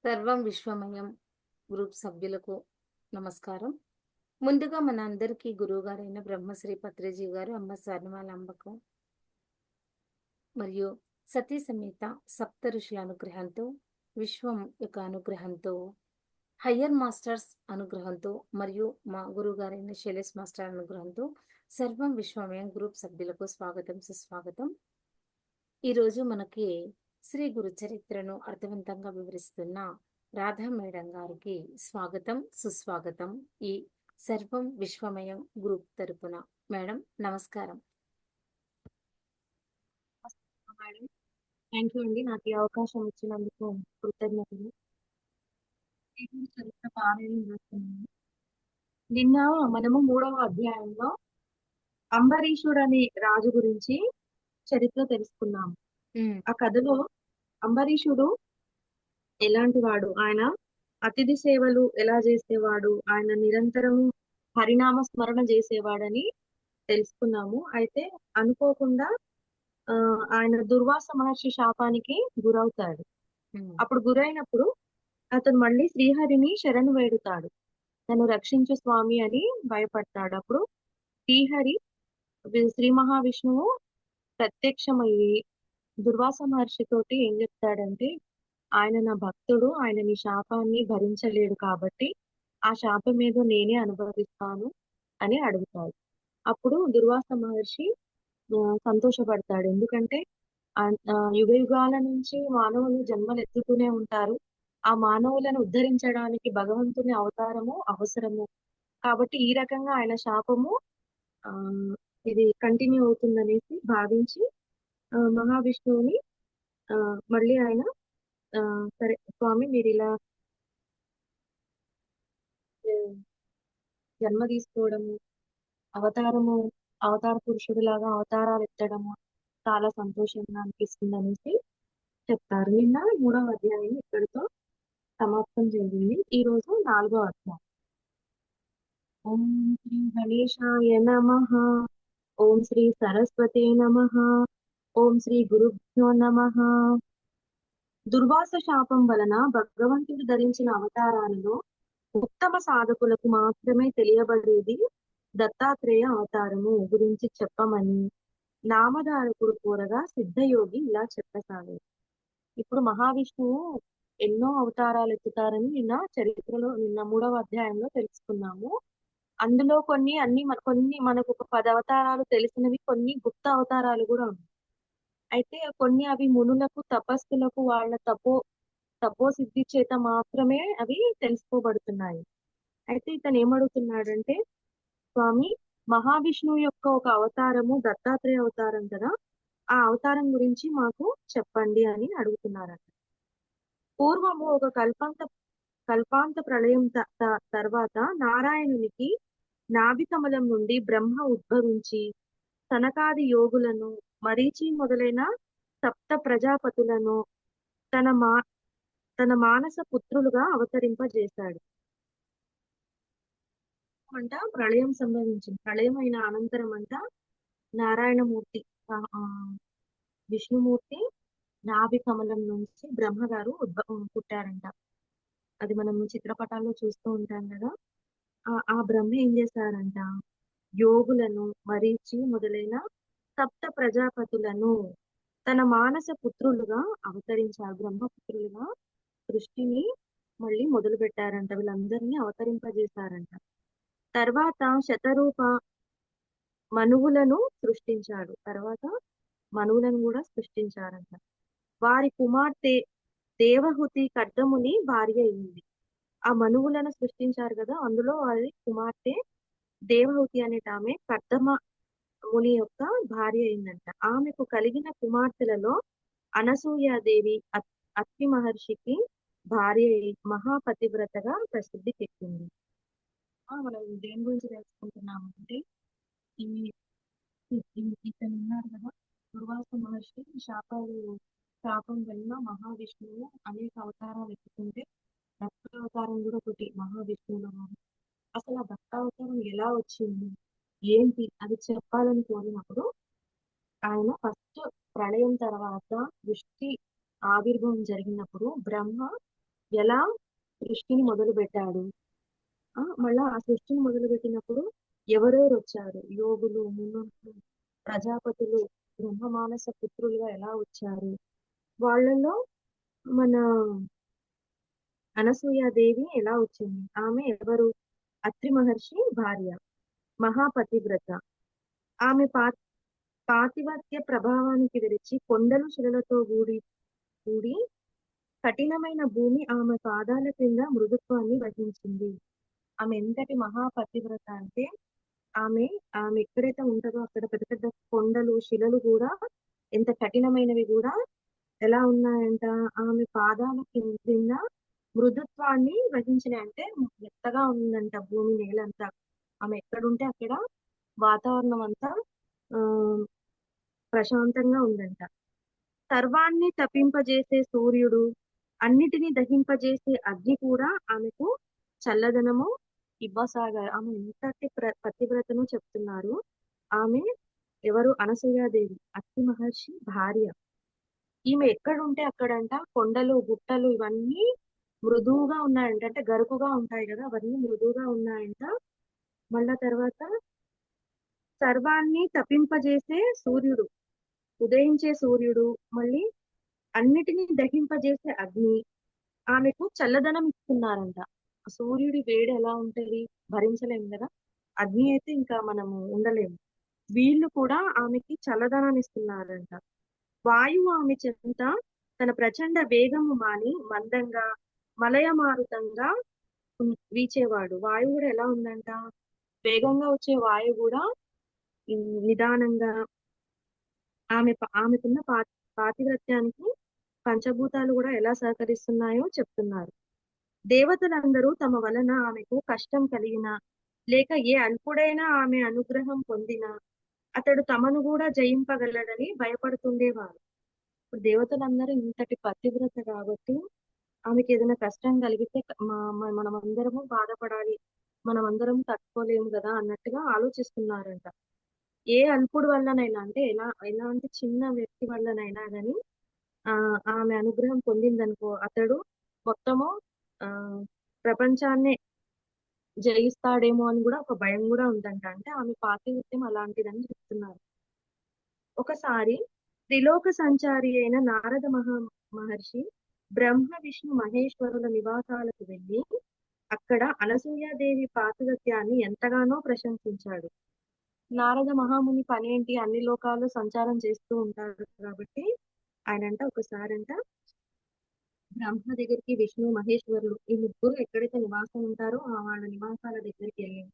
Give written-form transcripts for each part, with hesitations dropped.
సర్వం విశ్వమయం గ్రూప్ సభ్యులకు నమస్కారం. ముందుగా మన అందరికీ గురువుగారైన బ్రహ్మశ్రీ పత్రిజీ గారు, అమ్మ స్వర్ణమాల అంబకు మరియు సతీ సమేత సప్త ఋషుల అనుగ్రహంతో, విశ్వం యొక్క అనుగ్రహంతో, హయ్యర్ మాస్టర్స్ అనుగ్రహంతో మరియు మా గురువుగారైన శైలేష్ మాస్టర్ అనుగ్రహంతో సర్వం విశ్వమయం గ్రూప్ సభ్యులకు స్వాగతం, సుస్వాగతం. ఈరోజు మనకి శ్రీ గురు చరిత్రను అర్థవంతంగా వివరిస్తున్న రాధా మేడం గారికి స్వాగతం, సుస్వాగతం. ఈ సర్వం విశ్వమయం గ్రూప్ తరపున మేడం నమస్కారం. మేడం, థ్యాంక్ యూ అండి. నాకు ఈ అవకాశం ఇచ్చినందుకు కృతజ్ఞతలు. చరిత్ర పారాయణం చేస్తున్నాను. నిన్న మనము 3వ అధ్యాయంలో అంబరీషుడు అనే రాజు గురించి చరిత్ర తెలుసుకున్నాము. ఆ కథలో అంబరీషుడు ఎలాంటి వాడు, ఆయన అతిథి సేవలు ఎలా చేసేవాడు, ఆయన నిరంతరం హరినామ స్మరణ చేసేవాడని తెలుసుకున్నాము. అయితే అనుకోకుండా ఆయన దుర్వాస మహర్షి శాపానికి గురవుతాడు. అప్పుడు గురైనప్పుడు అతను మళ్ళీ శ్రీహరిని శరణు వేడుతాడు. నన్ను రక్షించు స్వామి అని భయపడతాడు. అప్పుడు శ్రీహరి శ్రీ మహావిష్ణువు ప్రత్యక్షమయ్యి దుర్వాస మహర్షితోటి ఏం చెప్తాడంటే, ఆయన నా భక్తుడు, ఆయన నీ శాపాన్ని భరించలేడు కాబట్టి ఆ శాపం ఏదో నేనే అనుభవిస్తాను అని అడుగుతాడు. అప్పుడు దుర్వాస మహర్షి సంతోషపడతాడు. ఎందుకంటే యుగ యుగాల నుంచి మానవులు జన్మలు ఎత్తుతూనే ఉంటారు. ఆ మానవులను ఉద్ధరించడానికి భగవంతుని అవతారము అవసరము. కాబట్టి ఈ రకంగా ఆయన శాపము ఆ ఇది కంటిన్యూ అవుతుందనేసి భావించి మహావిష్ణువుని మళ్ళీ ఆయన సరే స్వామి మీరు ఇలా జన్మ తీసుకోవడము, అవతార పురుషుడిలాగా అవతారాలు ఎత్తడము చాలా సంతోషంగా అనిపిస్తుంది అనేసి చెప్తారు. నిన్న 3వ అధ్యాయం ఇక్కడితో సమాప్తం జరిగింది. ఈ రోజు 4వ అధ్యాయం. ఓం శ్రీ గణేశాయ నమః. ఓం శ్రీ సరస్వతే నమః. ఓం శ్రీ గురుభ్యో నమః. దుర్వాస శాపం వలన భగవంతుడు ధరించిన అవతారాలలో ఉత్తమ సాధకులకు మాత్రమే తెలియబడేది దత్తాత్రేయ అవతారము గురించి చెప్పమని నామధారకుడు కోరగా సిద్ధయోగి ఇలా చెప్పసాగాడు. ఇప్పుడు మహావిష్ణువు ఎన్నో అవతారాలు ఎత్తుతారని నిన్న 3వ అధ్యాయంలో తెలుసుకున్నాము. అందులో కొన్ని మనకు ఒక 10 అవతారాలు తెలిసినవి, కొన్ని గుప్త అవతారాలు కూడా ఉన్నాయి. అయితే కొన్ని అవి మునులకు, తపస్సులకు వాళ్ళ తపో సిద్ధి చేత మాత్రమే అవి తెలుసుకోబడుతున్నాయి. అయితే ఇతను ఏమడుగుతున్నాడంటే, స్వామి మహావిష్ణువు యొక్క ఒక అవతారము దత్తాత్రేయ అవతారం కదా, ఆ అవతారం గురించి మాకు చెప్పండి అని అడుగుతున్నారట. పూర్వము ఒక కల్పాంత ప్రళయం తర్వాత నారాయణునికి నాభి కమలం నుండి బ్రహ్మ ఉద్భవించి సనకాది యోగులను, మరీచి మొదలైన సప్త ప్రజాపతులను తన మానస పుత్రులుగా అవతరింపజేశాడు. ప్రళయం సంభవించింది. ప్రళయం అయిన అనంతరం నారాయణమూర్తి విష్ణుమూర్తి నాభి కమలం నుంచి బ్రహ్మగారు పుట్టారంట. అది మనం చిత్రపటాల్లో చూస్తూ ఉంటాం కదా. ఆ బ్రహ్మ ఏం చేశారంట, యోగులను, మరీచి మొదలైన సప్త ప్రజాపతులను తన మానస పుత్రులుగా అవతరించారు. బ్రహ్మపుత్రులుగా సృష్టిని మళ్ళీ మొదలు పెట్టారంట. వీళ్ళందరినీ అవతరింపజేశారంట. తర్వాత శతరూప మనువులను సృష్టించాడు. మనువులను కూడా సృష్టించారంట. వారి కుమార్తె దేవహుతి కడ్డముని భార్య అయింది. ఆ మనువులను సృష్టించారు కదా, అందులో వారి కుమార్తె దేవహుతి అనేట ఆమె కర్దమ ముని యొక్క భార్య అయిందంట. ఆమెకు కలిగిన కుమార్తెలలో అనసూయాదేవి అత్రి మహర్షికి భార్య మహాపతివ్రతగా ప్రసిద్ధికెక్కింది. మనం దేని గురించి తెలుసుకుంటున్నాము అంటే, ఇతను ఉన్నారు కదా దుర్వాస మహర్షి శాపం వల్ల మహావిష్ణువు అనేక అవతారాలు ఎత్తుకుంటే దత్తావతారం కూడా ఒకటి మహావిష్ణువులో. అసలు ఆ దత్తావతారం ఎలా వచ్చింది, ఏంటి అది చెప్పాలని కోరినప్పుడు ఆయన ఫస్ట్ ప్రళయం తర్వాత సృష్టి ఆవిర్భావం జరిగినప్పుడు బ్రహ్మ ఎలా సృష్టిని మొదలు పెట్టాడు. మళ్ళా ఆ సృష్టిని మొదలు పెట్టినప్పుడు ఎవరెవరు వచ్చారు, యోగులు, మునులు, ప్రజాపతులు, బ్రహ్మ మానస పుత్రులుగా ఎలా వచ్చారు, వాళ్ళలో మన అనసూయాదేవి ఎలా వచ్చింది, ఆమె ఎవరు, అత్రి మహర్షి భార్య, మహాపతివ్రత. ఆమె పాతివ్రత్య ప్రభావానికి విరిచి కొండలు శిలలతో కూడి కఠినమైన భూమి ఆమె పాదాల క్రింద మృదుత్వాన్ని వహించింది. ఆమె ఎంతటి మహాపతివ్రత అంటే ఆమె ఆమె ఎక్కడైతే ఉంటుందో అక్కడ పెద్ద పెద్ద కొండలు శిలలు కూడా ఎంత కఠినమైనవి కూడా ఎలా ఉన్నాయంట, ఆమె పాదాల క్రింద మృదుత్వాన్ని వహించినాయి. అంటే మెత్తగా ఉందంట భూమి నేలంతా. ఆమె ఎక్కడుంటే అక్కడ వాతావరణం అంతా ఆ ప్రశాంతంగా ఉందంట. సర్వాన్ని తపింపజేసే సూర్యుడు, అన్నిటినీ దహింపజేసే అగ్ని కూడా ఆమెకు చల్లదనము ఇవ్వసాగారు. ఆమె ఎంతటి పతివ్రతను చెప్తున్నారు. ఆమె ఎవరు, అనసూయాదేవి, అత్రి మహర్షి భార్య. ఈమె ఎక్కడుంటే అక్కడంట కొండలు గుట్టలు ఇవన్నీ మృదువుగా ఉన్నాయంట, అంటే గరుకుగా ఉంటాయి కదా, అవన్నీ మృదువుగా ఉన్నాయంట. మళ్ళా తర్వాత సర్వాన్ని తపింపజేసే సూర్యుడు, ఉదయించే సూర్యుడు, మళ్ళీ అన్నిటినీ దహింపజేసే అగ్ని ఆమెకు చల్లదనం ఇస్తున్నారంట. ఆ సూర్యుడి వేడి ఎలా ఉంటది, భరించలేము కదా, అగ్ని అయితే ఇంకా మనము ఉండలేము. వీళ్ళు కూడా ఆమెకి చల్లదనాన్ని ఇస్తున్నారంట. వాయువు ఆమె చెంత తన ప్రచండ వేగము మాని మందంగా మలయమారుతంగా వీచేవాడు. వాయువు కూడా ఎలా ఉందంట, వేగంగా వచ్చే వాయువు కూడా నిదానంగా ఆమెకున్న పాతివ్రత్యానికి పంచభూతాలు కూడా ఎలా సహకరిస్తున్నాయో చెప్తున్నారు. దేవతలందరూ తమ వలన ఆమెకు కష్టం కలిగిన లేక ఏ అల్పుడైనా ఆమె అనుగ్రహం పొందినా అతడు తమను కూడా జయింపగలడని భయపడుతుండేవారు. ఇప్పుడు దేవతలందరూ ఇంతటి పతివ్రత కాబట్టి ఆమెకి ఏదైనా కష్టం కలిగితే మనమందరము బాధపడాలి, మనమందరం తట్టుకోలేము కదా అన్నట్టుగా ఆలోచిస్తున్నారంట. ఏ అల్పుడు వల్లనైనా, అంటే ఎలాంటి చిన్న వ్యక్తి వల్లనైనా గాని ఆమె అనుగ్రహం పొందిందనుకో అతడు మొత్తము ఆ ప్రపంచాన్నే జయిస్తాడేమో అని కూడా ఒక భయం కూడా ఉందంట. అంటే ఆమె పాతివృత్యం అలాంటిదని చెప్తున్నారు. ఒకసారి త్రిలోక సంచారి అయిన నారద మహర్షి బ్రహ్మ విష్ణు మహేశ్వరుల నివాసాలకు వెళ్ళి అక్కడ అనసూయాదేవి పాతివృత్యాన్ని ఎంతగానో ప్రశంసించాడు. నారద మహాముని పని ఏంటి, అన్ని లోకాల్లో సంచారం చేస్తూ ఉంటారు కాబట్టి ఆయనంట ఒకసారంట బ్రహ్మ దగ్గరికి, విష్ణు మహేశ్వరులు ఈ ముగ్గురు ఎక్కడైతే నివాసం ఉంటారో వాళ్ళ నివాసాల దగ్గరికి వెళ్ళి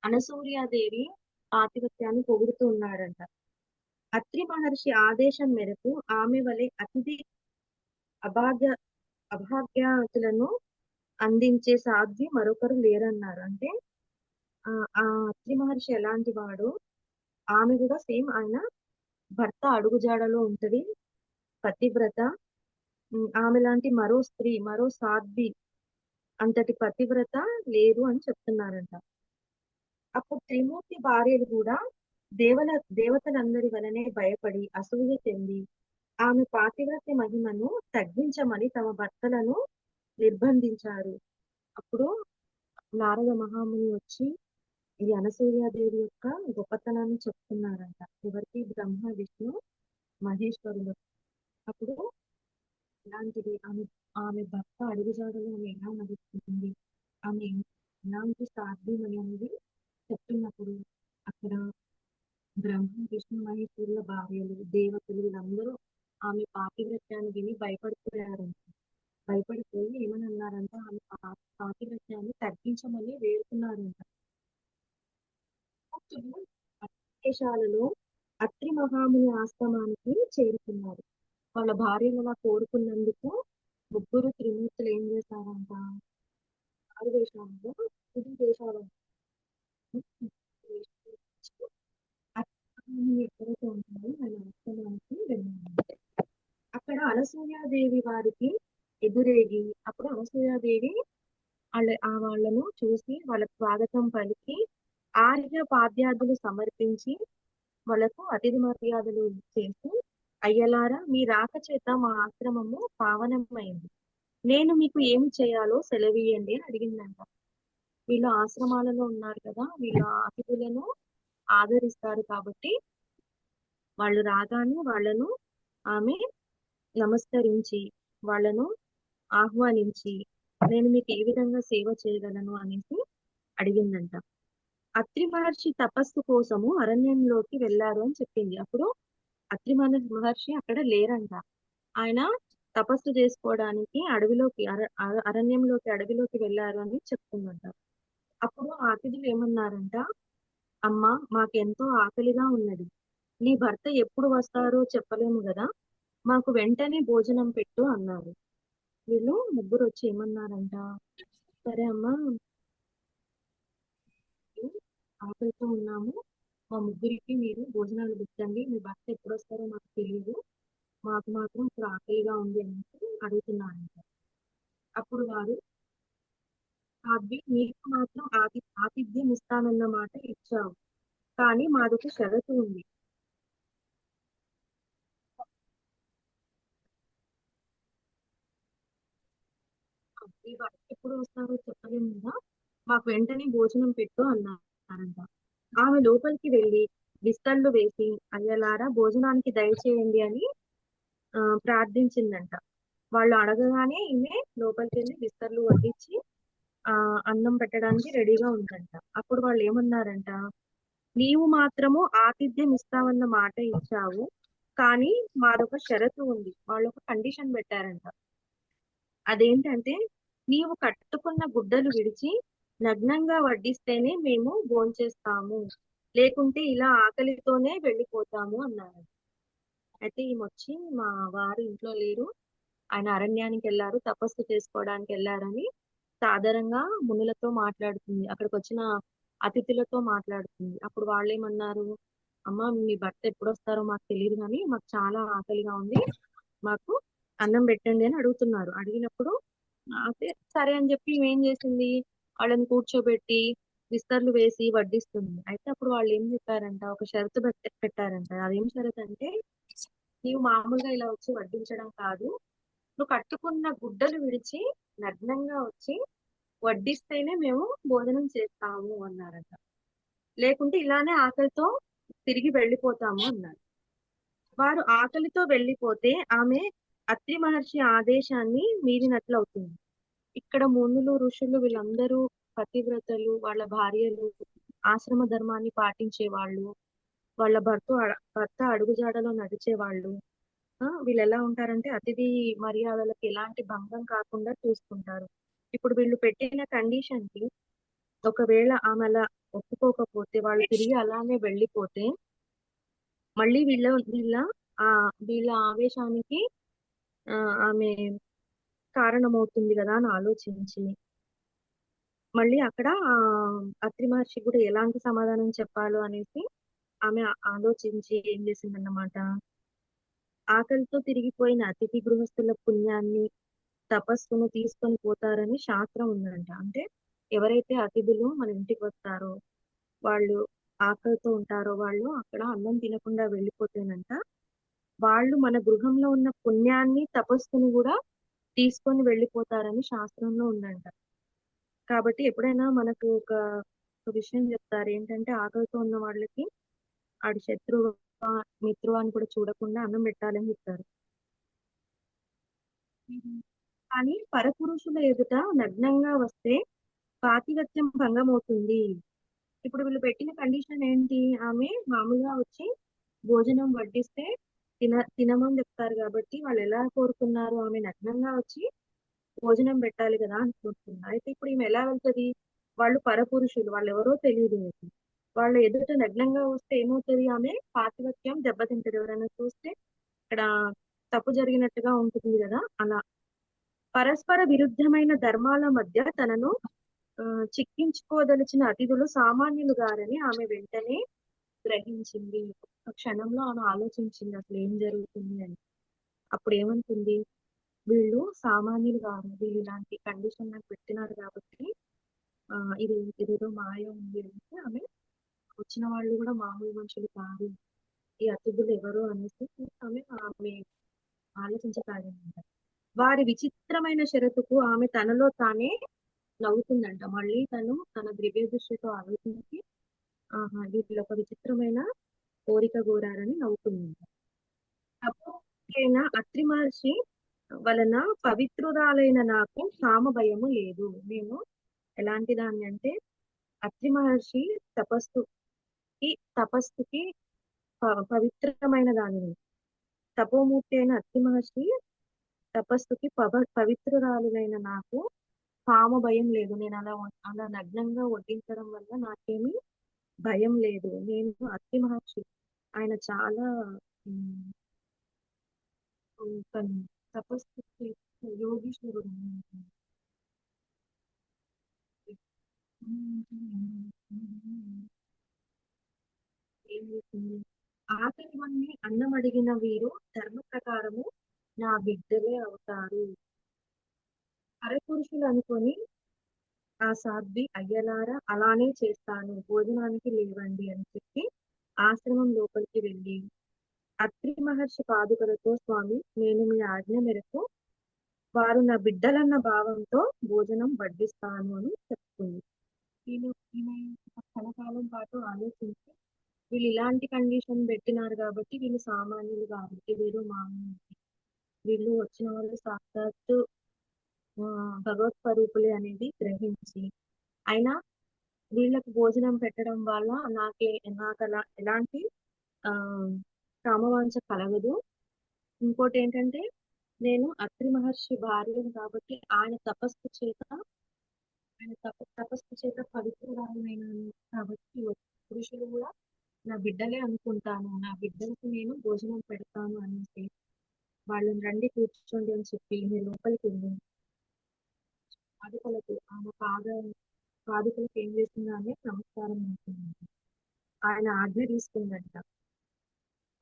అనసూయాదేవి పాతివృత్యాన్ని పొగుడుతూ ఉన్నాడంట. అత్రి మహర్షి ఆదేశం మేరకు ఆమె వలె అతిథి అభాగ్య అభాగ్యతలను అందించే సాధ్వి మరొకరు లేరన్నారు. అంటే ఆ అత్రి మహర్షి ఎలాంటి వాడు, ఆమె కూడా సేమ్ ఆయన భర్త అడుగుజాడలో ఉంటది, పతివ్రత. ఆమె లాంటి మరో స్త్రీ, మరో సాధ్వి అంతటి పతివ్రత లేరు అని చెప్తున్నారంట. అప్పుడు త్రిమూర్తి భార్యలు కూడా దేవతలందరి వలనే భయపడి అసూయ చెంది ఆమె పాతివ్రత్య మహిమను తగ్గించమని తమ భర్తలను నిర్బంధించారు. అప్పుడు నారద మహాముని వచ్చి ఈ అనసూయాదేవి యొక్క గొప్పతనాన్ని చెప్తున్నారంట. ఎవరికి, బ్రహ్మ విష్ణు మహేశ్వరులు. అప్పుడు ఇలాంటిది ఆమె ఆమె భర్త అడుగుజాడలో ఆమె ఎలా నడుస్తుంది, ఆమె ఎలాంటి సాధ్యమని అనేది చెప్తున్నప్పుడు అక్కడ బ్రహ్మ విష్ణు మహేశ్వరుల భార్యలు, దేవతలు వీళ్ళందరూ ఆమె పాతివ్రత్యాన్ని విని భయపడిపోయారంట. భయపడిపోయి ఏమని అన్నారంటే ఆమె పాతివ్రత్యాన్ని తగ్గించమని వేడుకున్నారంట. భక్తులు దేశాలలో అత్రి మహాముని ఆశ్రమానికి చేరుకున్నారు. వాళ్ళ భార్యలు అలా కోరుకున్నందుకు ముగ్గురు త్రిమూర్తులు ఏం చేశారంట, ఆరు దేశాలలో ఇది దేశాలు ఎక్కడైతే ఉంటారో ఆయన ఆశ్రమానికి వెళ్ళారు. అక్కడ అనసూయాదేవి వారికి ఎదురేగి అప్పుడు అనసూయాదేవి వాళ్ళను చూసి వాళ్ళకి స్వాగతం పలికి ఆర్య పాద్యాదులు సమర్పించి వాళ్ళకు అతిథి మర్యాదలు చేసి, అయ్యలారా మీ రాక చేత మా ఆశ్రమము పావనమైంది, నేను మీకు ఏమి చేయాలో సెలవీయండి అని అడిగిందంట. వీళ్ళు ఆశ్రమాలలో ఉన్నారు కదా, వీళ్ళ అతిథులను ఆదరిస్తారు కాబట్టి వాళ్ళు రాగానే వాళ్ళను ఆమె నమస్కరించి వాళ్ళను ఆహ్వానించి నేను మీకు ఏ విధంగా సేవ చేయగలను అనేసి అడిగిందంట. అత్రి మహర్షి తపస్సు కోసము అరణ్యంలోకి వెళ్ళారు అని చెప్పింది. అప్పుడు మహర్షి అక్కడ లేరంట. ఆయన తపస్సు చేసుకోవడానికి అడవిలోకి అరణ్యంలోకి వెళ్ళారు అని చెప్తుందంట. అప్పుడు ఆ అతిథులు ఏమన్నారంట, అమ్మా మాకెంతో ఆకలిగా ఉన్నది, నీ భర్త ఎప్పుడు వస్తారో చెప్పలేము కదా, మాకు వెంటనే భోజనం పెట్టు అన్నారు. వీళ్ళు ముగ్గురు వచ్చి ఏమన్నారంట, సరే అమ్మా, మేము ఆకలితో ఉన్నాము, మా ముగ్గురికి మీరు భోజనాలు పెట్టండి, మీ భర్త ఎప్పుడు వస్తారో మాకు తెలియదు, మాకు మాత్రం ఇప్పుడు ఆకలిగా ఉంది అనేసి అడుగుతున్నారంట. అప్పుడు వారు, సాధ్వి నీకు మాత్రం ఆతిథ్యం ఇస్తానన్న మాట ఇచ్చావు, కానీ మాదొక షరతు ఉంది. మీ భర్త ఎప్పుడు వస్తారో చెప్పలేము కదా, మాకు వెంటనే భోజనం పెట్టు అన్నారంట. ఆమె లోపలికి వెళ్ళి విస్తళ్ళు వేసి అయ్యలారా భోజనానికి దయచేయండి అని ప్రార్థించిందంట. వాళ్ళు అడగగానే ఈమె లోపలికి వెళ్ళి విస్తర్లు వడ్డించి ఆ అన్నం పెట్టడానికి రెడీగా ఉందంట. అప్పుడు వాళ్ళు ఏమన్నారంట, నీవు మాత్రము ఆతిథ్యం ఇస్తామన్న మాట ఇచ్చావు, కానీ మాదొక షరతు ఉంది. వాళ్ళు ఒక కండిషన్ పెట్టారంట. అదేంటంటే, నీవు కట్టుకున్న గుడ్డలు విడిచి నగ్నంగా వడ్డిస్తేనే మేము భోంచేస్తాము, లేకుంటే ఇలా ఆకలితోనే వెళ్ళిపోతాము అన్నారు. అయితే ఈమె మా వారు ఇంట్లో లేరు, ఆయన అరణ్యానికి వెళ్ళారు, తపస్సు చేసుకోవడానికి వెళ్ళారని సాధారణంగా మునులతో మాట్లాడుతుంది, అక్కడికి వచ్చిన అతిథులతో మాట్లాడుతుంది. అప్పుడు వాళ్ళేమన్నారు, అమ్మ మీ భర్త ఎప్పుడు వస్తారో మాకు తెలియదు కానీ మాకు చాలా ఆకలిగా ఉంది, మాకు అన్నం పెట్టండి అని అడుగుతున్నారు. అడిగినప్పుడు అయితే సరే అని చెప్పి ఏం చేసింది, వాళ్ళని కూర్చోబెట్టి విస్తర్లు వేసి వడ్డిస్తుంది. అయితే అప్పుడు వాళ్ళు ఏం చెప్పారంట, ఒక షరతు పెట్టారంట. అదేం షరతు అంటే, నీవు మామూలుగా ఇలా వచ్చి వడ్డించడం కాదు, నువ్వు కట్టుకున్న గుడ్డలు విడిచి నగ్నంగా వచ్చి వడ్డిస్తేనే మేము భోజనం చేస్తాము అన్నారట, లేకుంటే ఇలానే ఆకలితో తిరిగి వెళ్ళిపోతాము అన్నారు. వారు ఆకలితో వెళ్ళిపోతే ఆమె అత్రి మహర్షి ఆదేశాన్ని మీరినట్లవుతుంది. ఇక్కడ మునులు ఋషులు వీళ్ళందరూ పతివ్రతలు, వాళ్ళ భార్యలు, ఆశ్రమ ధర్మాన్ని పాటించే వాళ్ళు, వాళ్ళ భర్త అడుగుజాడలో నడిచే వాళ్ళు. వీళ్ళు ఎలా ఉంటారంటే అతిథి మర్యాదలకు ఎలాంటి భంగం కాకుండా చూసుకుంటారు. ఇప్పుడు వీళ్ళు పెట్టిన కండిషన్ కి ఒకవేళ ఆమె అలా ఒప్పుకోకపోతే, వాళ్ళు తిరిగి అలానే వెళ్ళిపోతే, మళ్ళీ వీళ్ళ ఆ వీళ్ళ ఆవేశానికి ఆ ఆమె కారణమవుతుంది కదా అని ఆలోచించి మళ్ళీ అక్కడ అత్రి మహర్షి కూడా ఎలాంటి సమాధానం చెప్పాలో అనేసి ఆమె ఆలోచించి ఏం చేసిందన్నమాట, ఆకలితో తిరిగిపోయిన అతిథి గృహస్థుల పుణ్యాన్ని తపస్సును తీసుకొని పోతారని శాస్త్రం ఉందంట. అంటే ఎవరైతే అతిథులు మన ఇంటికి వస్తారో, వాళ్ళు ఆకలితో ఉంటారో, వాళ్ళు అక్కడ అన్నం తినకుండా వెళ్ళిపోతేనంట, వాళ్ళు మన గృహంలో ఉన్న పుణ్యాన్ని తపస్సును కూడా తీసుకొని వెళ్ళిపోతారని శాస్త్రంలో ఉందంట. కాబట్టి ఎప్పుడైనా మనకు ఒక విషయం చెప్తారు ఏంటంటే, ఆకలితో ఉన్న వాళ్ళకి ఆడు శత్రువు మిత్రువు అని కూడా చూడకుండా అన్నం పెట్టాలని చెప్తారు. కానీ పరపురుషుల ఎదుట నగ్నంగా వస్తే పాతివ్రత్యం భంగం అవుతుంది. ఇప్పుడు వీళ్ళు పెట్టిన కండిషన్ ఏంటి, ఆమె మామూలుగా వచ్చి భోజనం వడ్డిస్తే తినమని చెప్తారు కాబట్టి వాళ్ళు ఎలా కోరుకున్నారు, ఆమె నగ్నంగా వచ్చి భోజనం పెట్టాలి కదా అనుకుంటున్నారు. అయితే ఇప్పుడు ఈమె ఎలా వెళ్తది, వాళ్ళు పరపురుషులు, వాళ్ళు ఎవరో తెలియదు మీకు, వాళ్ళు ఎదుట నగ్నంగా వస్తే ఏమవుతుంది, ఆమె పాతివ్రత్యం దెబ్బతింటది. ఎవరైనా చూస్తే ఇక్కడ తప్పు జరిగినట్టుగా ఉంటుంది కదా, అలా పరస్పర విరుద్ధమైన ధర్మాల మధ్య తనను చిక్కించుకోదలిచిన అతిథులు సామాన్యులు గారని ఆమె వెంటనే గ్రహించింది. ఒక క్షణంలో ఆమె ఆలోచించింది అసలు ఏం జరుగుతుంది అని. అప్పుడు ఏమంటుంది, వీళ్ళు సామాన్యులు కాదు, వీళ్ళు ఇలాంటి కండిషన్ నాకు పెట్టినారు కాబట్టి ఆ ఇది ఇదేదో మాయ ఉంది అనేసి ఆమె, వచ్చిన వాళ్ళు కూడా మామూలు మనుషులు కాదు, ఈ అతిథులు ఎవరు అనేసి ఆమె ఆమె ఆలోచించసాగిందంట. వారి విచిత్రమైన షరతుకు ఆమె తనలో తానే నవ్వుతుందంట. మళ్ళీ తను తన దివ్య దృష్టితో ఆలోచించి, ఆహా! వీళ్ళు ఒక విచిత్రమైన కోరిక కోరారని నవ్వుతుందంట. తపోక్తైన అత్రి మహర్షి వలన పవిత్రురాలైన నాకు కామ భయము లేదు. నేను ఎలాంటి దాన్ని అంటే, అత్రి మహర్షి తపస్సుకి తపస్సుకి పవిత్రమైన దానిని. తపోమూర్తి అయిన అత్రి మహర్షి తపస్సుకి పవిత్రురాలునైన నాకు కామ భయం లేదు. నేను అలా నగ్నంగా వడ్డించడం వల్ల నాకేమీ భయం లేదు. నేను అత్రి మహర్షి ఆయన చాలా ఉమ్, తను తపస్సు చేసే యోగీశ్వరుడు. ఏం చేసింది? ఆకలివన్నీ అన్నం అడిగిన వీరు ధర్మ ప్రకారము నా బిడ్డలే అవుతారు. పరపురుషులు అనుకొని ఆ సాధ్వి అయ్యలారా అలానే చేస్తాను, భోజనానికి లేవండి అని చెప్పి ఆశ్రమం లోపలికి వెళ్ళి అత్రి మహర్షి పాదుకలతో, స్వామి నేను మీ ఆజ్ఞ మేరకు వారు నా బిడ్డలన్న భావంతో భోజనం వడ్డిస్తాను అని చెప్తుంది. ఈమె ఈమె కలకాలం పాటు ఆలోచించి, వీళ్ళు ఇలాంటి కండిషన్ పెట్టినారు కాబట్టి వీళ్ళు సామాన్యులు కాబట్టి వీరు మామూలు, వీళ్ళు వచ్చిన వాళ్ళు సాక్షాత్తు భగవత్ స్వరూపులే అనేది గ్రహించి, అయినా వీళ్ళకు భోజనం పెట్టడం వల్ల నాకు అలా ఎలాంటి ఆ కామవాంఛ కలగదు. ఇంకోటి ఏంటంటే, నేను అత్రి మహర్షి భార్యను కాబట్టి ఆయన తపస్సు చేత పవిత్రురాలైనాను కాబట్టి ఈ పురుషులు కూడా నా బిడ్డలే అనుకుంటాను, నా బిడ్డలకు నేను భోజనం పెడతాను అనేసి వాళ్ళని రండి కూర్చోండి అని చెప్పి నేను లోపలికి వెళ్ళి ఆమె పాదుకలకు ఏం చేసిందని నమస్కారం చేసిందంట. ఆయన ఆజ్ఞ తీసుకుందంట.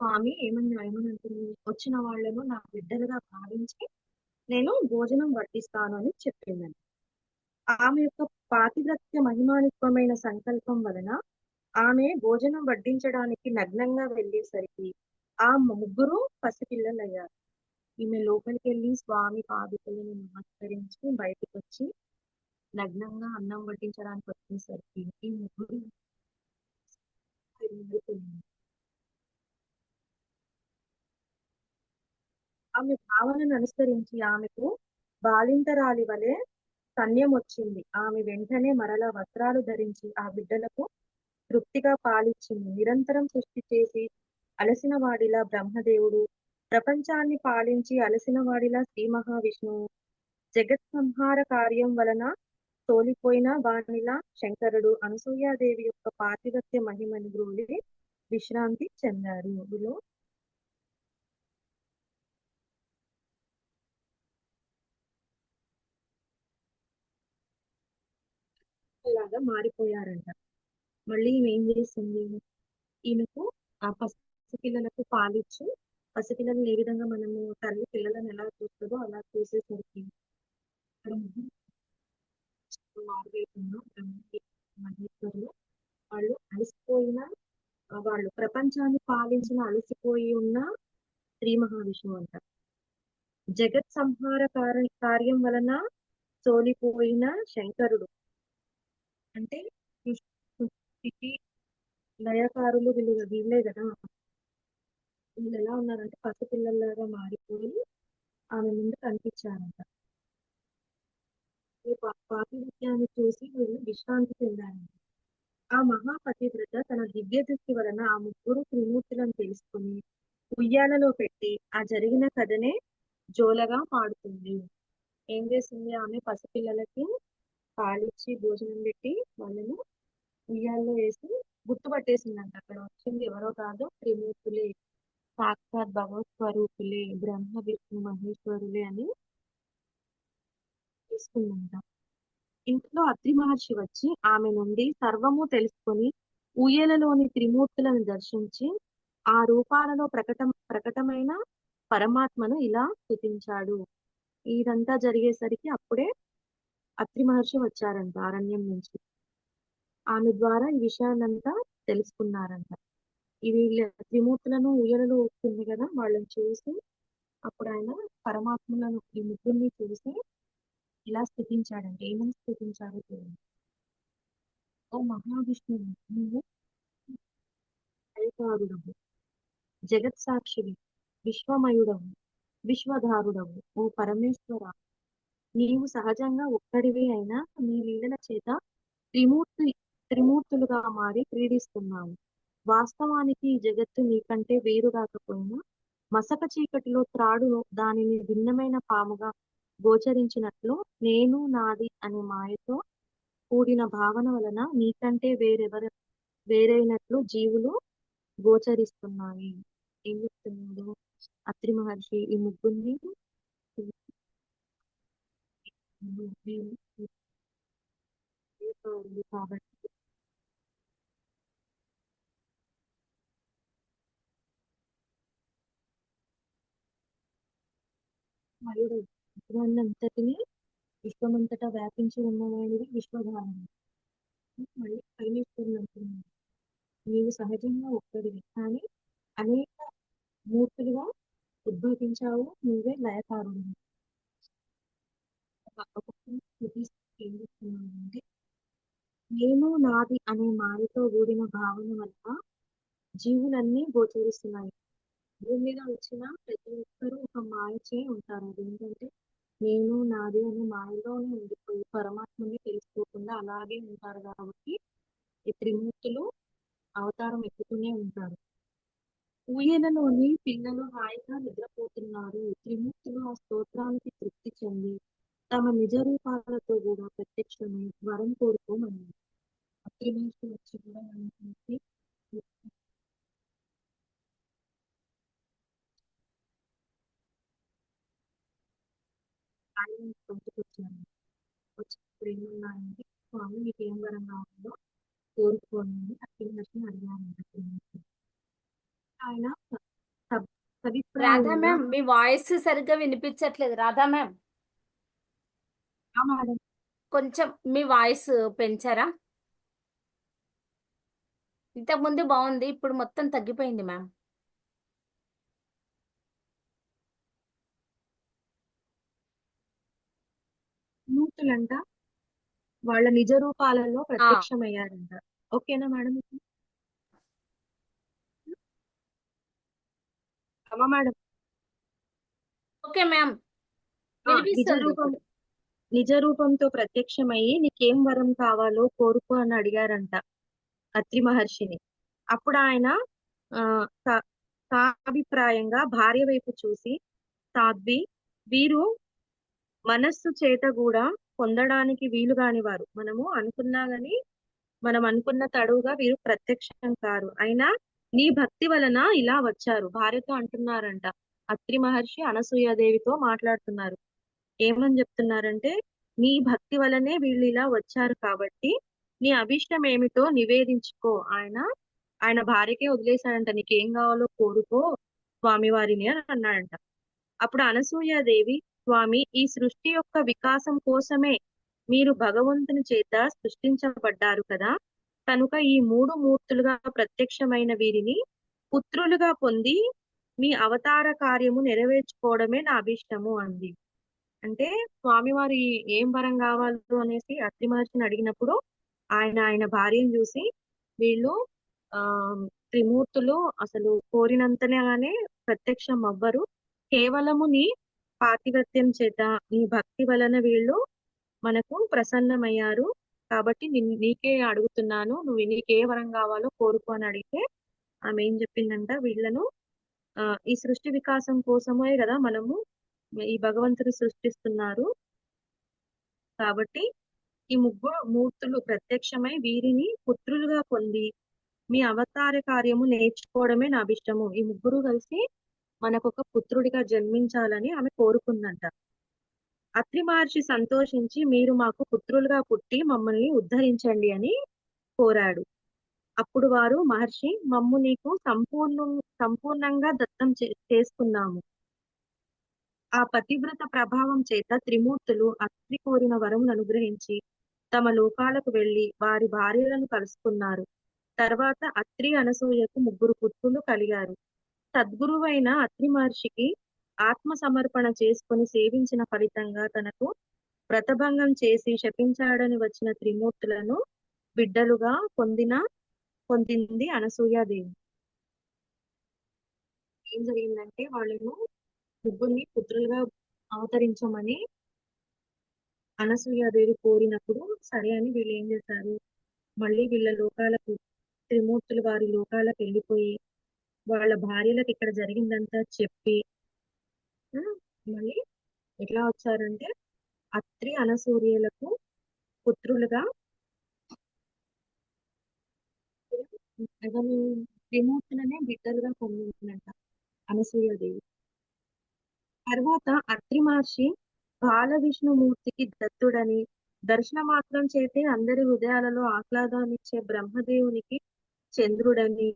స్వామి ఏమని వచ్చిన వాళ్ళను నా బిడ్డలుగా భావించి నేను భోజనం వడ్డిస్తాను అని చెప్పిందంట. ఆమె యొక్క పాతివ్రత్య మహిమానిత్వమైన సంకల్పం వలన ఆమె భోజనం వడ్డించడానికి నగ్నంగా వెళ్ళేసరికి ఆ ముగ్గురు పసిపిల్లలయ్యారు. ఈమె లోపలికి వెళ్ళి స్వామి పాదుకలను నమస్కరించి బయటకు వచ్చి నగ్నంగా అన్నం వడ్డించడానికి వచ్చేసరికి ఈ ముగ్గురు తిరిగిపోయింది. ఆమె భావనను అనుసరించి ఆమెకు బాలింతరాలి వలె కన్యం వచ్చింది. ఆమె వెంటనే మరలా వస్త్రాలు ధరించి ఆ బిడ్డలకు తృప్తిగా పాలిచ్చింది. నిరంతరం సృష్టి చేసి అలసిన వాడిలా బ్రహ్మదేవుడు, ప్రపంచాన్ని పాలించి అలసిన వాడిలా శ్రీ మహావిష్ణువు, జగత్ సంహార కార్యం వలన తోలిపోయిన వానిలా శంకరుడు అనసూయాదేవి యొక్క పాతివ్రత్య మహిమని గ్రోలి విశ్రాంతి చెందారు. వీళ్ళు లాగా మారిపోయారంట. మళ్ళీ ఈమె ఏం చేసింది? ఈమెకు ఆ పసిపిల్లలకు పాలిచ్చి, పసిపిల్లల్ని ఏ విధంగా మనము తల్లి పిల్లలను ఎలా చూస్తుందో అలా చూసేసరికి ఇక్కడ మారువేతున్న మహేశ్వరులు వాళ్ళు అలసిపోయిన వాళ్ళు ప్రపంచాన్ని పాలించిన అలసిపోయి ఉన్న శ్రీ మహావిష్ణువు అంట. జగత్ సంహార కార్యం వలన తోలిపోయిన శంకరుడు అంటే సృష్టికి లయకారులు వీళ్ళే కదా. వీళ్ళు ఎలా ఉన్నారంటే పసిపిల్లలాగా మారిపోయి ఆమె ముందు కనిపించారంట. ఈ పాతివ్రత్యాన్ని చూసి వీళ్ళు విశ్రాంతి చెందారంట. ఆ మహాపతివ్రత తన దివ్య దృష్టి వలన ఆ ముగ్గురు త్రిమూర్తులను తెలుసుకుని ఉయ్యాలలో పెట్టి ఆ జరిగిన కథనే జోలగా పాడుతుంది. ఏం చేసింది? ఆమె పసిపిల్లలకి పాలిచ్చి భోజనం పెట్టి వాళ్ళను ఉయ్యాల్లో వేసి గుర్తుపట్టేసిందంట. అక్కడ వచ్చింది ఎవరో కాదు, త్రిమూర్తులే, సాక్షాత్ భగవత్ స్వరూపులే, బ్రహ్మ విష్ణు మహేశ్వరులే అని తీసుకుందంట. ఇంట్లో అత్రి మహర్షి వచ్చి ఆమె నుండి సర్వము తెలుసుకొని ఊయలలోని త్రిమూర్తులను దర్శించి ఆ రూపాలలో ప్రకటమైన పరమాత్మను ఇలా స్తుతించాడు. ఇదంతా జరిగేసరికి అప్పుడే అత్రి మహర్షి వచ్చారంట అరణ్యం నుంచి. ఆమె ద్వారా ఈ విషయాలంతా తెలుసుకున్నారంట. ఇవి త్రిమూర్తులను ఊయలలో ఊపుతుంది కదా, వాళ్ళని చూసి అప్పుడు ఆయన పరమాత్మలను ఈ ముగ్గురిని చూసి ఇలా స్తుతించాడంటే ఏమని స్తుతించాడో చూడండి. ఓ మహావిష్ణువు, నువ్వు దయకారుడవు, జగత్సాక్షివి, విశ్వమయుడవు, విశ్వధారుడవు. ఓ పరమేశ్వర, నీవు సహజంగా ఒక్కడివే అయినా నీ లీలల చేత త్రిమూర్తి త్రిమూర్తులుగా మారి క్రీడిస్తున్నావు. వాస్తవానికి ఈ జగత్తు నీకంటే వేరు కాకపోయినా మసక చీకటిలో త్రాడు దానిని భిన్నమైన పాముగా గోచరించినట్లు నేను నాది అనే మాయతో కూడిన భావన వలన నీకంటే వేరైనట్లు జీవులు గోచరిస్తున్నాయి. ఏం చెప్తున్నాడు అత్రి మహర్షి? ఈ ముగ్గురిని కాబట్టి మయుడు విశ్వాన్నంతటిని విశ్వమంతటా వ్యాపించి ఉన్నవాడివి విశ్వధారుడు. మళ్ళీ పరమేశ్వరుడు అంటున్నాడు, నీవు సహజంగా ఒక్కడివి కానీ అనేక మూర్తులుగా ఉద్భవించావు, నువ్వే లయకారుడు. ఒక్కొక్కరిని స్తుతిస్తూ ఏం చెప్తున్నాడంటే, నేను నాది అనే మాయతో కూడిన భావన వల్ల జీవులన్నీ గోచరిస్తున్నాయి. భూమి మీద వచ్చిన ప్రతి ఒక్కరూ ఒక మాయచే ఉంటారు. అదేంటంటే నేను నాది అనే మాయలోనే ఉండిపోయి పరమాత్మని తెలుసుకోకుండా అలాగే ఉంటారు. కాబట్టి ఈ త్రిమూర్తులు అవతారం ఎత్తుతూనే ఉంటారు. ఊయలలోని పిల్లలు హాయిగా నిద్రపోతున్నారు. త్రిమూర్తులు ఆ స్తోత్రానికి తృప్తి చెంది తమ నిజ రూపాలతో కూడా ప్రత్యక్షమై వరం కోరుకోమన్నారు. త్రిమూర్తులు వచ్చి కూడా మనకి ఆయన పంపుకొచ్చారు. వచ్చినప్పుడు ఏమన్నారంటే, స్వామి మీకు ఏం వరం కావాలో కోరుకోండి అత్రిమహర్షిని అడిగారంట త్రిమూర్తులు. ఆయన సబ్ రాధా సభిప్రాయంగా మ్యామ్, మీ వాయిస్ సరిగ్గా వినిపించట్లేదు. రాధా మ్యామ్, మేడం కొంచెం మీ వాయిస్ పెంచారా? ఇంతకు ముందు బాగుంది, ఇప్పుడు మొత్తం తగ్గిపోయింది మ్యామ్. మూర్తులంట వాళ్ళ నిజ రూపాలలో ఆ, ప్రత్యక్షమయ్యారంట. ఓకేనా మేడం? అమ్మా మేడం, ఓకే మ్యామ్, నిజ వినిపిస్తుంది రూపం ఇప్పుడు. నిజ రూపంతో ప్రత్యక్షమయ్యి నీకేం వరం కావాలో కోరుకో అని అడిగారంట అత్రి మహర్షిని. అప్పుడు ఆయన ఆ స- సాభిప్రాయంగా భార్య వైపు చూసి, సాధ్వి, వీరు మనస్సు చేత కూడా పొందడానికి వీలు కాని వారు. మనం అనుకున్న తడువుగా వీరు ప్రత్యక్షం కారు. అయినా నీ భక్తి వలన ఇలా వచ్చారు. భార్యతో అంటున్నారంట. అత్రి మహర్షి అనసూయాదేవితో మాట్లాడుతున్నారు. ఏమని చెప్తున్నారంటే, నీ భక్తి వలనే వీళ్ళు ఇలా వచ్చారు కాబట్టి నీ అభిష్టం ఏమిటో నివేదించుకో. ఆయన భార్యకే వదిలేశాడంట. నీకేం కావాలో కోరుకో స్వామివారిని అని అన్నాడంట. అప్పుడు అనసూయాదేవి, స్వామి, ఈ సృష్టి యొక్క వికాసం కోసమే మీరు భగవంతుని చేత సృష్టించబడ్డారు కదా, కనుక ఈ మూడు మూర్తులుగా ప్రత్యక్షమైన వీరిని పుత్రులుగా పొంది మీ అవతార కార్యము నెరవేర్చుకోవడమే నా అభిష్టము అంది. అంటే స్వామివారి ఏం వరం కావాలో అనేసి అత్రి మహర్షిని అడిగినప్పుడు ఆయన భార్యను చూసి, వీళ్ళు ఆ త్రిమూర్తులు అసలు కోరినంతనే ప్రత్యక్షం అవ్వరు, కేవలము నీ పాతివ్రత్యం చేత నీ భక్తి వలన వీళ్ళు మనకు ప్రసన్నమయ్యారు. కాబట్టి నీకే అడుగుతున్నాను, నువ్వు నీకే వరం కావాలో కోరుకో అని అడిగితే ఆమె ఏం చెప్పిందంట, వీళ్ళను ఈ సృష్టి వికాసం కోసమే కదా మనము ఈ భగవంతుడు సృష్టిస్తున్నారు. కాబట్టి ఈ ముగ్గురు మూర్తులు ప్రత్యక్షమై వీరిని పుత్రులుగా పొంది మీ అవతార కార్యము నేర్చుకోవడమే నా అభిష్టము. ఈ ముగ్గురు కలిసి మనకొక పుత్రుడిగా జన్మించాలని ఆమె కోరుకుందంట. అత్రి మహర్షి సంతోషించి, మీరు మాకు పుత్రులుగా పుట్టి మమ్మల్ని ఉద్ధరించండి అని కోరాడు. అప్పుడు వారు, మహర్షి, మమ్ము నీకు సంపూర్ణంగా దత్తం చేసుకున్నాము. ఆ పతివ్రత ప్రభావం చేత త్రిమూర్తులు అత్రి కోరిన వరమును అనుగ్రహించి తమ లోకాలకు వెళ్లి వారి భార్యలను కలుసుకున్నారు. తర్వాత అత్రి అనసూయకు ముగ్గురు పుత్రులు కలిగారు. సద్గురువైన అత్రి మహర్షికి ఆత్మ సమర్పణ చేసుకుని సేవించిన ఫలితంగా తనకు వ్రతభంగం చేసి శపించాడని వచ్చిన త్రిమూర్తులను బిడ్డలుగా పొందింది అనసూయాదేవి. ఏం జరిగిందంటే వాళ్ళను ముగ్గురిని పుత్రులుగా అవతరించమని అనసూయాదేవి కోరినప్పుడు సరే అని వీళ్ళు ఏం చేశారు, మళ్ళీ వీళ్ళ లోకాలకు త్రిమూర్తులు వారి లోకాలకు వెళ్ళిపోయి వాళ్ళ భార్యలకు ఇక్కడ జరిగిందంతా చెప్పి ఆ, మళ్ళీ ఎట్లా వచ్చారంటే అత్రి అనసూయలకు పుత్రులుగా ఎవరు త్రిమూర్తులనే బిడ్డలుగా పొందిందంట అనసూయాదేవి. తర్వాత అత్రి మహర్షి బాల విష్ణుమూర్తికి దత్తుడని, దర్శన మాత్రం చేతే అందరి హృదయాలలో ఆహ్లాదాన్నిచ్చే బ్రహ్మదేవునికి చంద్రుడని,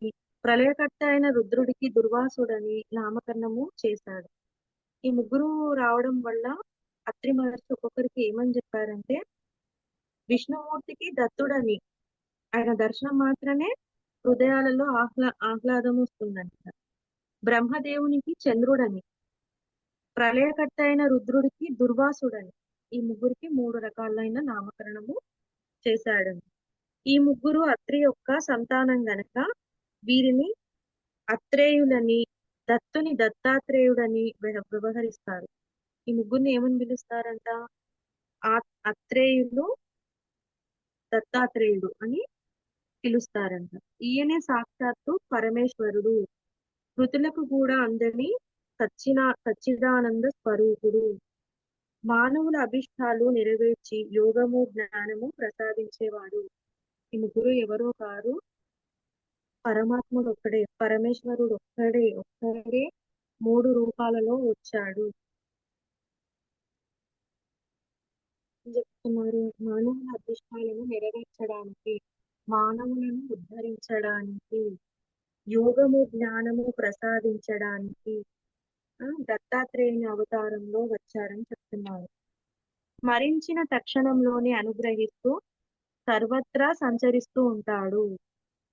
ప్రళయకర్త అయిన రుద్రుడికి దుర్వాసుడని నామకరణము చేశాడు. ఈ ముగ్గురు రావడం వల్ల అత్రి మహర్షి ఒక్కొక్కరికి ఏమని చెప్పారంటే, విష్ణుమూర్తికి దత్తుడని, ఆయన దర్శనం మాత్రమే హృదయాలలో ఆహ్లాదం వస్తుందంట. బ్రహ్మదేవునికి చంద్రుడని, ప్రళయకర్త అయిన రుద్రుడికి దుర్వాసుడని, ఈ ముగ్గురికి 3 రకాలైన నామకరణము చేశాడండి. ఈ ముగ్గురు అత్రి యొక్క సంతానం గనక వీరిని అత్రేయులని, దత్తుని దత్తాత్రేయుడని వ్యవహరిస్తారు. ఈ ముగ్గురిని ఏమని పిలుస్తారంట, అత్రేయులు దత్తాత్రేయుడు అని పిలుస్తారంట. ఈయనే సాక్షాత్తు పరమేశ్వరుడు, మృతులకు కూడా అందని సచ్చిదానంద స్వరూపుడు, మానవుల అభిష్టాలు నెరవేర్చి యోగము జ్ఞానము ప్రసాదించేవాడు. ఈ ముగ్గురు ఎవరో కారు, పరమాత్ముడు ఒక్కడే, పరమేశ్వరుడు ఒక్కడే 3 రూపాలలో వచ్చాడు అని చెప్తున్నారు. మానవుల అభిష్టాలను నెరవేర్చడానికి, మానవులను ఉద్ధరించడానికి, యోగము జ్ఞానము ప్రసాదించడానికి దత్తాత్రేయుని అవతారంలో వచ్చారని చెప్తున్నారు. స్మరించిన తక్షణంలోనే అనుగ్రహిస్తూ సర్వత్రా సంచరిస్తూ ఉంటాడు.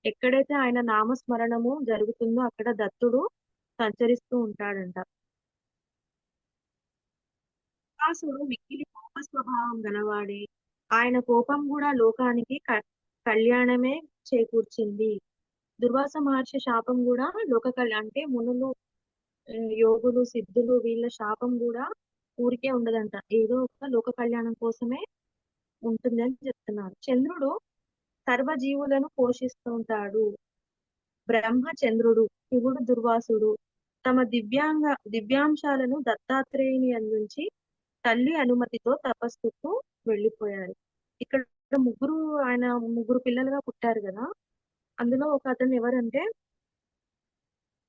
ఎక్కడైతే ఆయన నామస్మరణము జరుగుతుందో అక్కడ దత్తుడు సంచరిస్తూ ఉంటాడంట. దుర్వాసుడు మిక్కిలి కోప స్వభావం గలవాడే, ఆయన కోపం కూడా లోకానికి కళ్యాణమే చేకూర్చింది. దుర్వాస మహర్షి శాపం కూడా లోక అంటే మునులు, యోగులు, సిద్ధులు వీళ్ళ శాపం కూడా ఊరికే ఉండదంట, ఏదో ఒక లోక కళ్యాణం కోసమే ఉంటుంది అని చెప్తున్నారు. చంద్రుడు సర్వజీవులను పోషిస్తూ ఉంటాడు. బ్రహ్మచంద్రుడు, శివుడు, దుర్వాసుడు తమ దివ్యాంశాలను దత్తాత్రేయుని అందించి తల్లి అనుమతితో తపస్సుకు వెళ్ళిపోయారు. ఇక్కడ ఆయన ముగ్గురు పిల్లలుగా పుట్టారు కదా, అందులో ఒక అతను ఎవరంటే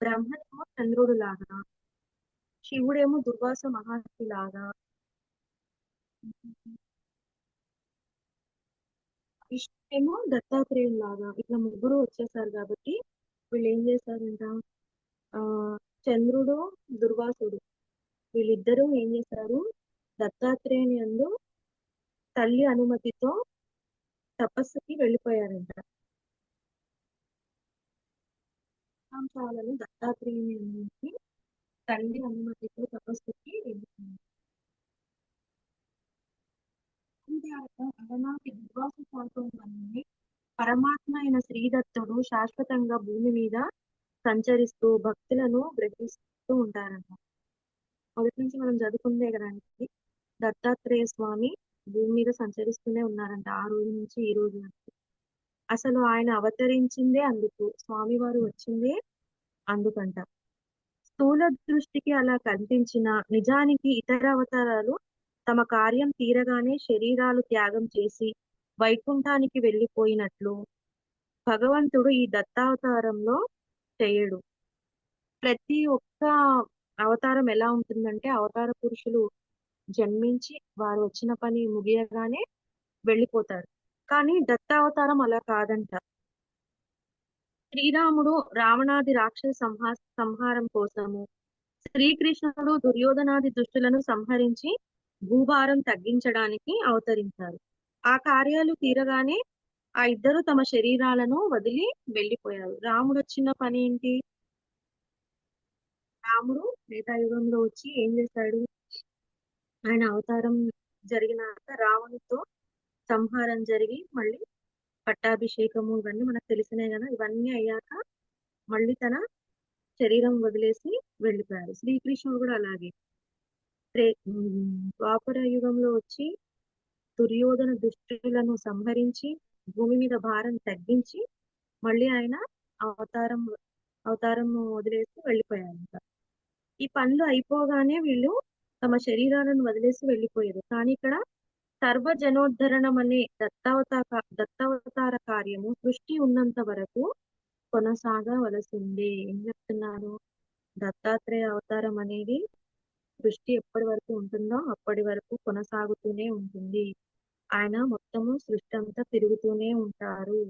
బ్రహ్మనేమో చంద్రుడు లాగా, శివుడేమో దుర్వాస మహర్షి లాగా, విష్ణుడేమో దత్తాత్రేయుడు లాగా, ఇట్లా ముగ్గురు వచ్చేసారు కాబట్టి వీళ్ళు ఏం చేశారంట, ఆ చంద్రుడు, దుర్వాసుడు వీళ్ళిద్దరూ ఏం చేశారు, దత్తాత్రేయుని యందు తల్లి అనుమతితో తపస్సుకి వెళ్ళిపోయారంట. దత్తాత్రేయుని నుంచి తల్లి అనుమతితో తపస్సుకి వెళ్ళిపోయారు. అలనాటి దుర్వాస శాపం వల్లనే పరమాత్మ అయిన శ్రీదత్తుడు శాశ్వతంగా భూమి మీద సంచరిస్తూ భక్తులను గ్రహిస్తూ ఉంటారంట. మొదటి నుంచి మనం చదువుకుందే కదండి, దత్తాత్రేయ స్వామి భూమి మీద సంచరిస్తూనే ఉన్నారంట ఆ రోజు నుంచి ఈ రోజు వరకు. అసలు ఆయన అవతరించిందే అందుకు, స్వామివారు వచ్చిందే అందుకంట. స్థూల దృష్టికి అలా కనిపించిన నిజానికి ఇతర అవతారాలు తమ కార్యం తీరగానే శరీరాలు త్యాగం చేసి వైకుంఠానికి వెళ్ళిపోయినట్లు భగవంతుడు ఈ దత్తావతారంలో చేయడు. ప్రతి ఒక్క అవతారం ఎలా ఉంటుందంటే, అవతార పురుషులు జన్మించి వారు వచ్చిన పని ముగియగానే వెళ్ళిపోతారు. కానీ దత్తావతారం అలా కాదంట. శ్రీరాముడు రావణాది రాక్షస సంహారం కోసము, శ్రీకృష్ణుడు దుర్యోధనాది దుష్టులను సంహరించి భూభారం తగ్గించడానికి అవతరించారు. ఆ కార్యాలు తీరగానే ఆ ఇద్దరు తమ శరీరాలను వదిలి వెళ్ళిపోయారు. రాముడు వచ్చిన పని ఏంటి, రాముడు త్రేతాయుగంలో వచ్చి ఏం చేశాడు? ఆయన అవతారం జరిగినాక రావణుతో సంహారం జరిగి మళ్ళీ పట్టాభిషేకము ఇవన్నీ మనకు తెలిసినాయి కదా. ఇవన్నీ అయ్యాక మళ్ళీ తన శరీరం వదిలేసి వెళ్ళిపోయారు. శ్రీకృష్ణుడు కూడా అలాగే ద్వాపర యుగంలో వచ్చి దుర్యోధన దుష్టులను సంహరించి భూమి మీద భారం తగ్గించి మళ్ళీ ఆయన అవతారం అవతారం వదిలేసి వెళ్ళిపోయారు. ఈ పనులు అయిపోగానే వీళ్ళు తమ శరీరాలను వదిలేసి వెళ్ళిపోయారు. కానీ ఇక్కడ సర్వజనోద్ధరణం అనే దత్తావతార కార్యము సృష్టి ఉన్నంత వరకు కొనసాగవలసిందే. ఏం చెప్తున్నారు? దత్తాత్రేయ అవతారం అనేది సృష్టి ఎప్పటి వరకు ఉంటుందో అప్పటి వరకు కొనసాగుతూనే ఉంటుంది. ఆయన మొత్తము సృష్టి అంతా తిరుగుతూనే ఉంటారు.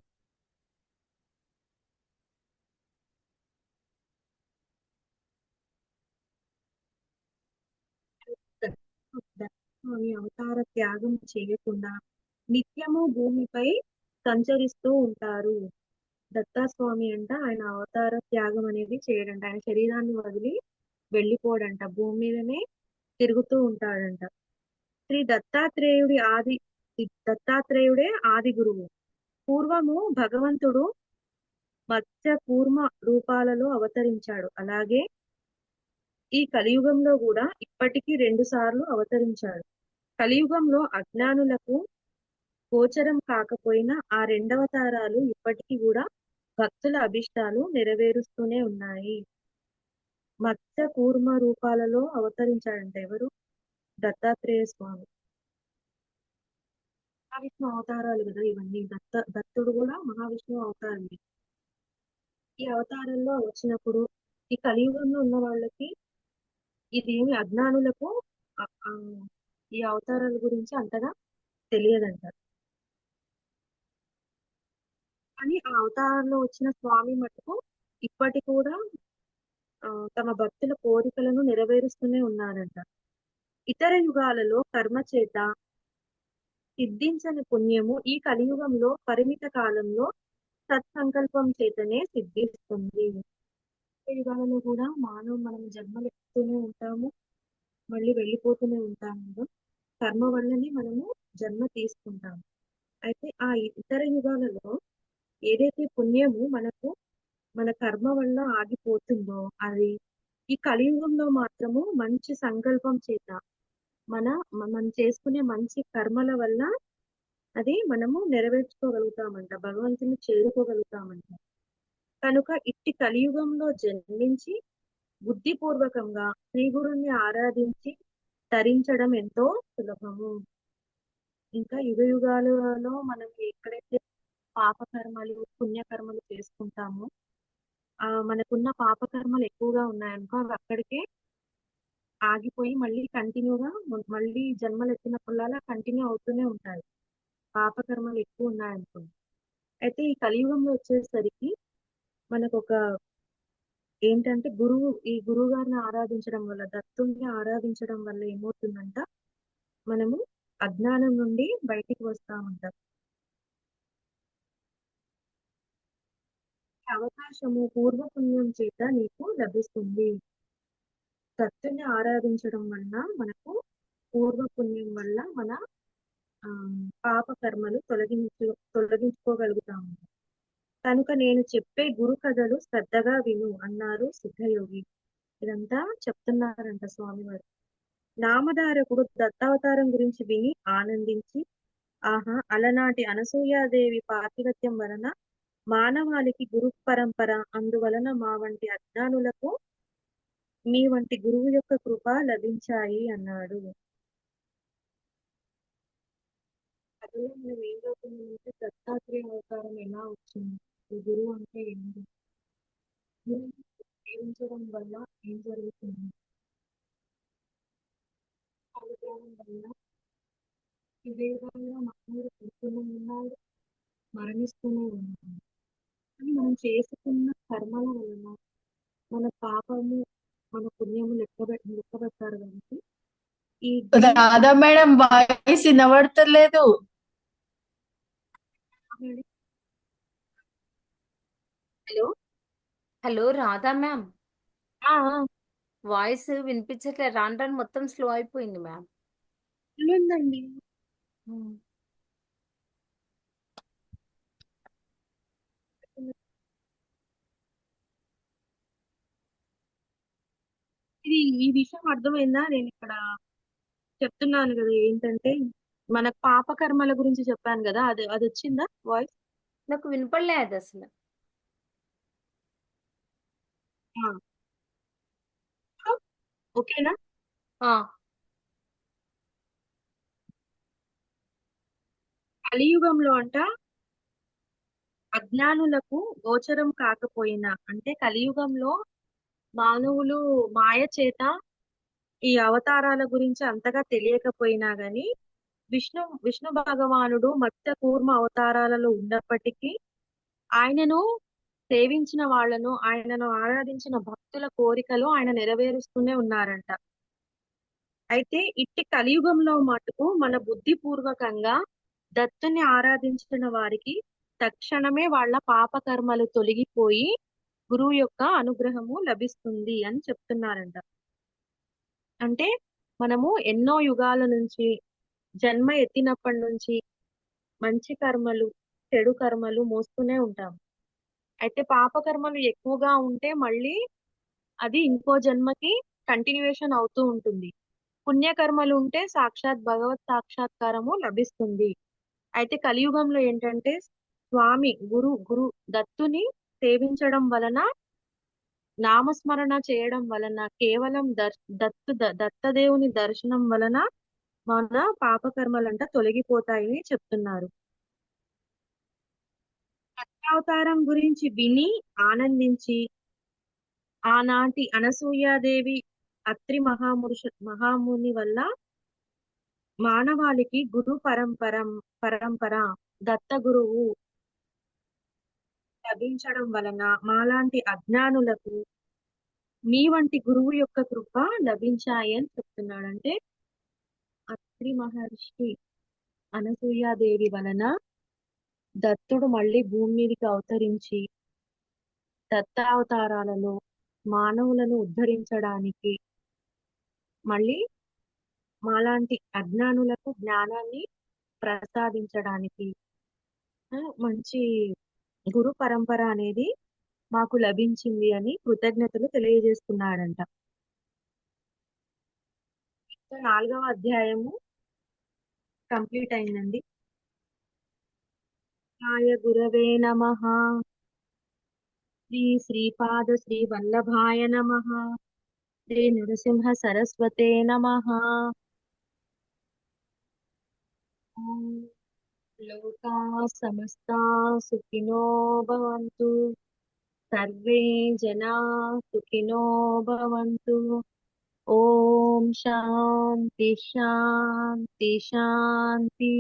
దత్తాత్రేయ అవతార త్యాగం చేయకుండా నిత్యము భూమిపై సంచరిస్తూ ఉంటారు. దత్తాస్వామి అంట ఆయన అవతార త్యాగం అనేది చేయడంట. ఆయన శరీరాన్ని వదిలి వెళ్ళిపోడంట, భూమి మీదనే తిరుగుతూ ఉంటాడంట. శ్రీ దత్తాత్రేయుడే ఆది గురువు. పూర్వము భగవంతుడు మత్స్య కూర్మ రూపాలలో అవతరించాడు. అలాగే ఈ కలియుగంలో కూడా ఇప్పటికీ 2 సార్లు అవతరించాడు. కలియుగంలో అజ్ఞానులకు గోచరం కాకపోయినా ఆ రెండవతారాలు ఇప్పటికీ కూడా భక్తుల అభిష్టాలు నెరవేరుస్తూనే ఉన్నాయి. మత్స్య కూర్మ రూపాలలో అవతరించాడంట. ఎవరు? దత్తాత్రేయ స్వామి. మహావిష్ణు అవతారాలు కదా ఇవన్నీ. దత్తుడు కూడా మహావిష్ణువు అవతారమే. ఈ అవతారంలో వచ్చినప్పుడు ఈ కలియుగంలో ఉన్న వాళ్ళకి ఇదేమి అజ్ఞానులకు ఆ- ఆ ఈ అవతారాల గురించి అంతగా తెలియదంట. కానీ ఆ అవతారంలో వచ్చిన స్వామి మటుకు ఇప్పటి కూడా తమ భక్తుల కోరికలను నెరవేరుస్తూనే ఉన్నారంట. ఇతర యుగాలలో కర్మ చేత సిద్ధించని పుణ్యము ఈ కలియుగంలో పరిమిత కాలంలో సత్సంకల్పం చేతనే సిద్ధిస్తుంది. ఇతర యుగాలలో కూడా మనం జన్మలు ఎత్తుతూనే ఉంటాము, మళ్ళీ వెళ్ళిపోతూనే ఉంటాము కదా. కర్మ వల్లనే మనము జన్మ తీసుకుంటాము. అయితే ఆ ఇతర యుగాలలో ఏదైతే పుణ్యము మన కర్మ వల్ల ఆగిపోతుందో అది ఈ కలియుగంలో మాత్రము మంచి సంకల్పం చేత మనం చేసుకునే మంచి కర్మల వల్ల అది మనము నెరవేర్చుకోగలుగుతామంట, భగవంతుని చేరుకోగలుగుతామంట. కనుక ఇట్టి కలియుగంలో జన్మించి బుద్ధిపూర్వకంగా శ్రీ గురుని ఆరాధించి తరించడం ఎంతో సులభము. ఇంకా యుగ యుగాలలో మనం ఎక్కడైతే పాపకర్మలు పుణ్యకర్మలు చేసుకుంటామో మనకున్న పాపకర్మలు ఎక్కువగా ఉన్నాయనుకో అవి అక్కడికే ఆగిపోయి మళ్ళీ కంటిన్యూగా మళ్ళీ జన్మలు ఎత్తినప్పుడల్లా కంటిన్యూ అవుతూనే ఉంటాయి, పాపకర్మలు ఎక్కువ ఉన్నాయనుకో. అయితే ఈ కలియుగంలో వచ్చేసరికి మనకు ఒక ఏంటంటే ఈ గురువు గారిని ఆరాధించడం వల్ల, దత్తుని ఆరాధించడం వల్ల ఏమవుతుందంట, మనము అజ్ఞానం నుండి బయటికి వస్తామంట. అవకాశము పూర్వపుణ్యం చేత నీకు లభిస్తుంది. దత్తుని ఆరాధించడం వల్ల మనకు పూర్వపుణ్యం వల్ల మన ఆ, పాప కర్మలు తొలగించుకోగలుగుతాము. కనుక నేను చెప్పే గురు కథలు శ్రద్ధగా విను అన్నారు సిద్ధయోగి. ఇదంతా చెప్తున్నారంట స్వామివారు. నామధారకుడు దత్తావతారం గురించి విని ఆనందించి, ఆహా, అలనాటి అనసూయాదేవి పాతివ్రత్యం వలన మానవాళికి గురు పరంపర, అందువలన మా వంటి అజ్ఞానులకు మీ వంటి గురువు యొక్క కృప లభించాయి అన్నాడు. కథలో మనం ఏం చదువుతున్నామంటే దత్తాత్రేయ అవతారం ఎలా వచ్చింది, ఈ గురువు అంటే ఏంటి, గురువుని సేవించడం వల్ల ఏం జరుగుతుంది, అనుగ్రహం వల్ల ఈ విధంగా మానవుడు పుడుతూనే ఉన్నాడు, మరణిస్తూనే ఉన్నాడు. కానీ మనం చేసుకున్న కర్మల వలన మన పాపము మన పుణ్యము లెక్కబెట్టారు కాబట్టి ఈ గురువు రాధా మేడం వాయిస్ వినబడతలేదు. హలో. Hello Radha ma'am. ఆ, వాయిస్ వినిపించట్లే. రాను రాను మొత్తం స్లో అయిపోయింది మ్యామ్. ఉందండి. ఈ విషయం అర్థమైందా? నేను ఇక్కడ చెప్తున్నాను కదా ఏంటంటే మనకు పాపకర్మల గురించి చెప్పాను కదా, అది వచ్చిందా వాయిస్? నాకు వినపడలేదు అసలు. ఓకేనా? ఆ, కలియుగంలో అంట అజ్ఞానులకు గోచరం కాకపోయినా, అంటే కలియుగంలో మానవులు మాయ చేత ఈ అవతారాల గురించి అంతగా తెలియకపోయినా గాని విష్ణు భగవానుడు మత్స్య కూర్మ అవతారాలలో ఉన్నప్పటికీ ఆయనను సేవించిన వాళ్ళను, ఆయనను ఆరాధించిన భక్తుల కోరికలు ఆయన నెరవేరుస్తూనే ఉన్నారంట. అయితే ఇట్టి కలియుగంలో మటుకు మన బుద్ధిపూర్వకంగా దత్తుని ఆరాధించిన వారికి తక్షణమే వాళ్ళ పాపకర్మలు తొలగిపోయి గురువు యొక్క అనుగ్రహము లభిస్తుంది అని చెప్తున్నారంట. అంటే మనము ఎన్నో యుగాల నుంచి జన్మ ఎత్తినప్పటి నుంచి మంచి కర్మలు చెడు కర్మలు మోస్తూనే ఉంటాం. అయితే పాపకర్మలు ఎక్కువగా ఉంటే మళ్ళీ అది ఇంకో జన్మకి కంటిన్యూయేషన్ అవుతూ ఉంటుంది. పుణ్యకర్మలు ఉంటే సాక్షాత్ భగవత్ సాక్షాత్కారము లభిస్తుంది. అయితే కలియుగంలో ఏంటంటే స్వామి గురు దత్తుని సేవించడం వలన, నామస్మరణ చేయడం వలన, కేవలం దత్తదేవుని దర్శనం వలన మన పాపకర్మలంట తొలగిపోతాయని చెప్తున్నారు. దత్తావతారం గురించి విని ఆనందించి ఆనాటి అనసూయాదేవి అత్రి మహాముని వల్ల మానవాళికి పరంపర దత్త గురువు లభించడం వలన మాలాంటి అజ్ఞానులకు మీ వంటి గురువు యొక్క కృప లభించాయి అని చెప్తున్నాడు. అంటే అత్రి మహర్షి అనసూయాదేవి వలన దత్తుడు మళ్ళీ భూమి మీదకి అవతరించి దత్తావతారాలలో మానవులను ఉద్ధరించడానికి, మళ్ళీ మాలాంటి అజ్ఞానులకు జ్ఞానాన్ని ప్రసాదించడానికి మంచి గురు పరంపర అనేది మాకు లభించింది అని కృతజ్ఞతలు తెలియజేస్తున్నాడంట. 4వ అధ్యాయము కంప్లీట్ అయిందండి. ఆయ గురవే నమః. శ్రీపాద శ్రీ వల్లభాయ నమః. శ్రీ నరసింహ సరస్వతే నమః. ఓం లోకా సమస్తా సుఖినో భవంతు. సర్వే జనా సుఖినో భవంతు. ఓం శాంతి శాంతి శాంతి.